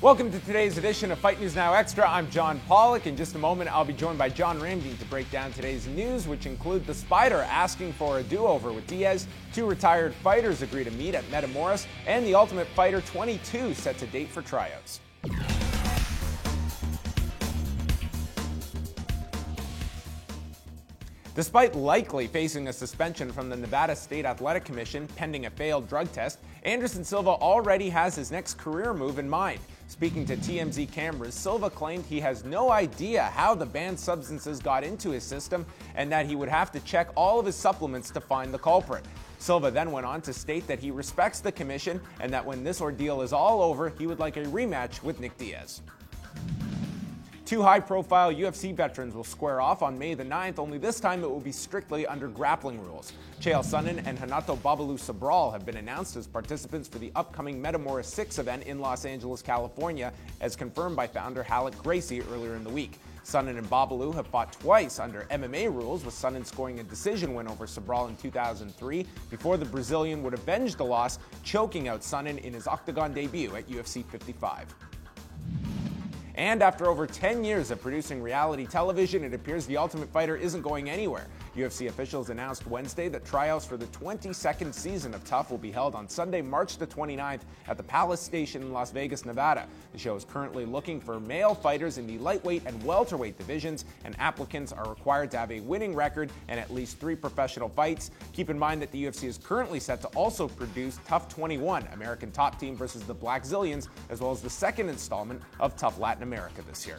Welcome to today's edition of Fight News Now Extra. I'm John Pollock. In just a moment, I'll be joined by John Ramdeen to break down today's news, which include the Spider asking for a do-over with Diaz, two retired fighters agree to meet at Metamoris, and the Ultimate Fighter 22 sets a date for tryouts. Despite likely facing a suspension from the Nevada State Athletic Commission pending a failed drug test, Anderson Silva already has his next career move in mind. Speaking to TMZ cameras, Silva claimed he has no idea how the banned substances got into his system and that he would have to check all of his supplements to find the culprit. Silva then went on to state that he respects the commission and that when this ordeal is all over, he would like a rematch with Nick Diaz. Two high-profile UFC veterans will square off on May the 9th, only this time it will be strictly under grappling rules. Chael Sonnen and Renato Babalu Sobral have been announced as participants for the upcoming Metamoris 6 event in Los Angeles, California, as confirmed by founder Halleck Gracie earlier in the week. Sonnen and Babalu have fought twice under MMA rules, with Sonnen scoring a decision win over Sobral in 2003 before the Brazilian would avenge the loss, choking out Sonnen in his octagon debut at UFC 55. And after over 10 years of producing reality television, it appears The Ultimate Fighter isn't going anywhere. UFC officials announced Wednesday that tryouts for the 22nd season of TUF will be held on Sunday, March the 29th at the Palace Station in Las Vegas, Nevada. The show is currently looking for male fighters in the lightweight and welterweight divisions, and applicants are required to have a winning record and at least 3 professional fights. Keep in mind that the UFC is currently set to also produce TUF 21, American Top Team versus the Black Zillions, as well as the second installment of TUF Latin America this year.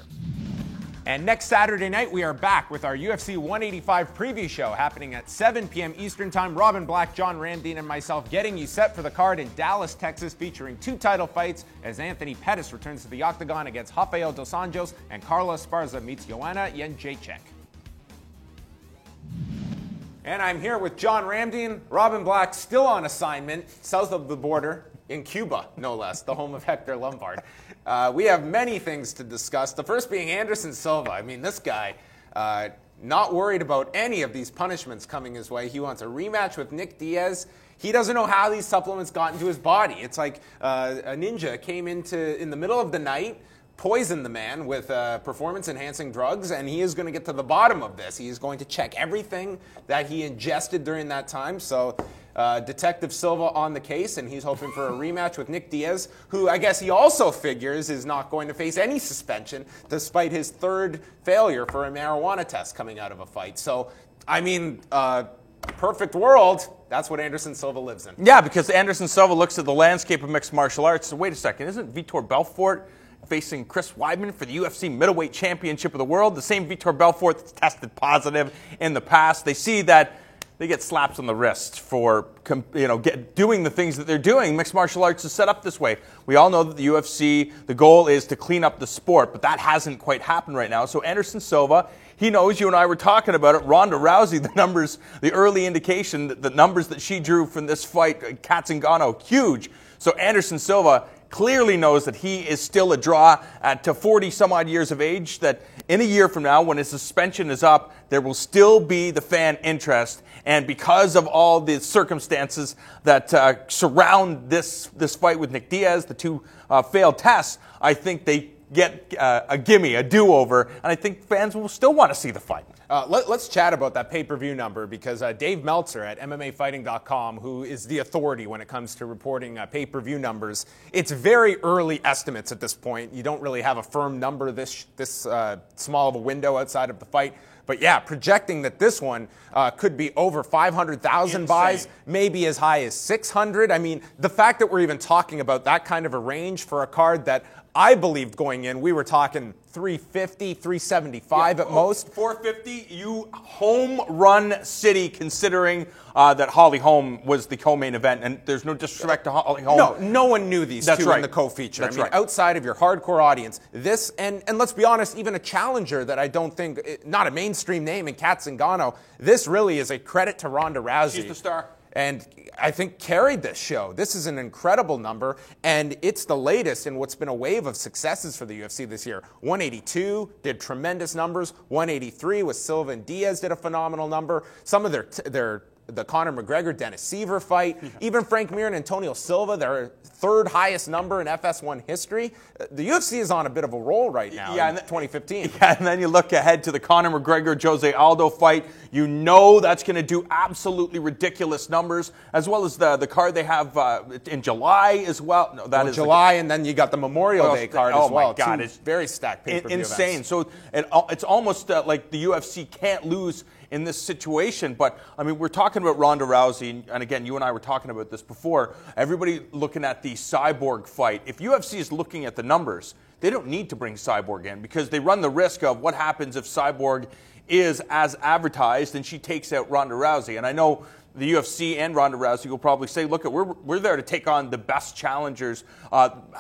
And next Saturday night, we are back with our UFC 185 preview show happening at 7 p.m. Eastern Time. Robin Black, John Ramdeen, and myself getting you set for the card in Dallas, Texas, featuring 2 title fights as Anthony Pettis returns to the octagon against Rafael Dos Anjos and Carla Esparza meets Joanna Jędrzejczyk. And I'm here with John Ramdeen, Robin Black, still on assignment, south of the border, in Cuba, no less, the home of Hector Lombard. We have many things to discuss, the first being Anderson Silva. I mean, this guy, not worried about any of these punishments coming his way. He wants a rematch with Nick Diaz. He doesn't know how these supplements got into his body. It's like a ninja came in the middle of the night, poisoned the man with performance-enhancing drugs, and he is going to get to the bottom of this. He is going to check everything that he ingested during that time. So Detective Silva on the case, and he's hoping for a rematch with Nick Diaz, who I guess he also figures is not going to face any suspension, despite his 3rd failure for a marijuana test coming out of a fight. So, I mean, perfect world. That's what Anderson Silva lives in. Yeah, because Anderson Silva looks at the landscape of mixed martial arts. So wait a second, isn't Vitor Belfort facing Chris Weidman for the UFC middleweight championship of the world? The same Vitor Belfort that's tested positive in the past. They see that they get slaps on the wrist for doing the things that they're doing. Mixed martial arts is set up this way. We all know that the UFC, the goal is to clean up the sport, but that hasn't quite happened right now. So Anderson Silva, he knows, you and I were talking about it, Ronda Rousey, the numbers, the early indication, the numbers that she drew from this fight, Kat Zingano, huge. So Anderson Silva clearly knows that he is still a draw at 40 some odd years of age, that in a year from now, when his suspension is up, there will still be the fan interest. And because of all the circumstances that surround this fight with Nick Diaz, the 2 failed tests, I think they get a gimme, a do-over, and I think fans will still want to see the fight. Let's chat about that pay-per-view number, because Dave Meltzer at MMAfighting.com, who is the authority when it comes to reporting pay-per-view numbers, it's very early estimates at this point. You don't really have a firm number this small of a window outside of the fight. But yeah, projecting that this one could be over 500,000 buys, maybe as high as 600. I mean, the fact that we're even talking about that kind of a range for a card that I believed going in, we were talking 350, 375 at most. 450, you home run city, considering that Holly Holm was the co-main event, and there's no disrespect to Holly Holm. No one knew these two in the co-feature. That's I mean, right. Outside of your hardcore audience, this, and let's be honest, even a challenger that I don't think, not a mainstream name in Kat Zingano, this really is a credit to Ronda Rousey. She's the star. And I think carried this show. This is an incredible number, and it's the latest in what's been a wave of successes for the UFC this year. 182 did tremendous numbers. 183 with Silva and Diaz did a phenomenal number. Some of their the Conor McGregor-Dennis Seaver fight. Even Frank Mir and Antonio Silva, their third highest number in FS1 history. The UFC is on a bit of a roll right now in 2015. Yeah, and then you look ahead to the Conor McGregor-Jose Aldo fight. You know that's going to do absolutely ridiculous numbers, as well as the card they have in July as well. No, that is July, and then you got the Memorial Day card as well. Oh, my God. It's very stacked pay-per-view insane. events. So it's almost like the UFC can't lose in this situation. But, I mean, we're talking about Ronda Rousey, and again, you and I were talking about this before. Everybody looking at the Cyborg fight. If UFC is looking at the numbers, they don't need to bring Cyborg in because they run the risk of what happens if Cyborg is as advertised and she takes out Ronda Rousey. And I know the UFC and Ronda Rousey will probably say, look, we're there to take on the best challengers.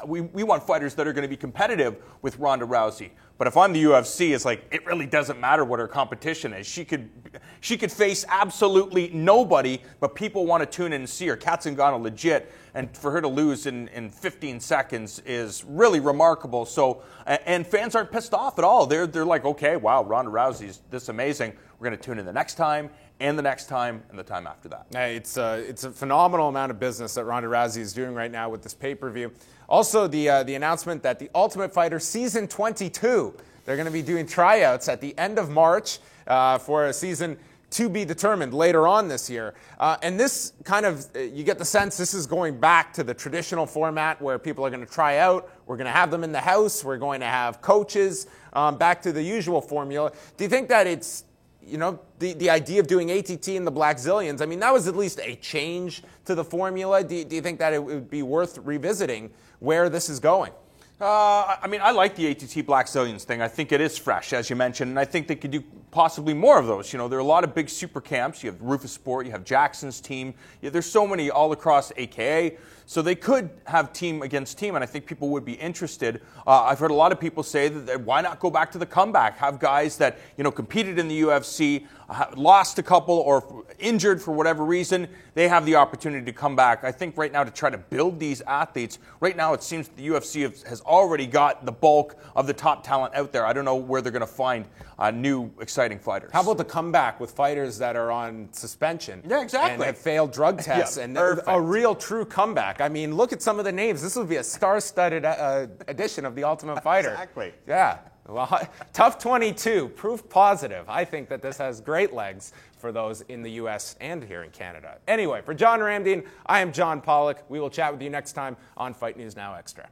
We want fighters that are going to be competitive with Ronda Rousey. But if I'm the UFC, it's like, it really doesn't matter what her competition is. She could face absolutely nobody, but people want to tune in and see her. Kat Zingano legit. And for her to lose in 15 seconds is really remarkable. So, and fans aren't pissed off at all. They're like, okay, wow, Ronda Rousey's this amazing. We're going to tune in the next time, and the next time, and the time after that. Hey, it's a phenomenal amount of business that Ronda Rousey is doing right now with this pay-per-view. Also, the announcement that the Ultimate Fighter Season 22, they're going to be doing tryouts at the end of March for a season to be determined later on this year. And this kind of, you get the sense this is going back to the traditional format where people are going to try out. We're going to have them in the house. We're going to have coaches, back to the usual formula. Do you think that it's, you know, the idea of doing ATT and the Black Zillions, I mean, that was at least a change to the formula. Do you think that it would be worth revisiting where this is going? I mean, I like the ATT Black Zillions thing. I think it is fresh, as you mentioned, and I think they could do possibly more of those. You know, there are a lot of big super camps. You have Rufus Sport, you have Jackson's team. There's so many all across AKA. So they could have team against team, and I think people would be interested. I've heard a lot of people say that why not go back to the comeback? Have guys that, you know, competed in the UFC, lost a couple or injured for whatever reason, they have the opportunity to come back. I think right now to try to build these athletes, right now it seems the UFC has already got the bulk of the top talent out there. I don't know where they're going to find new, exciting fighters. How about the comeback with fighters that are on suspension? Yeah, exactly. And have failed drug tests, and a real true comeback. I mean, look at some of the names. This will be a star-studded edition of The Ultimate Fighter. Exactly. Yeah. Well, Tough 22, proof positive. I think that this has great legs for those in the U.S. and here in Canada. Anyway, for John Ramdien, I am John Pollock. We will chat with you next time on Fight News Now Extra.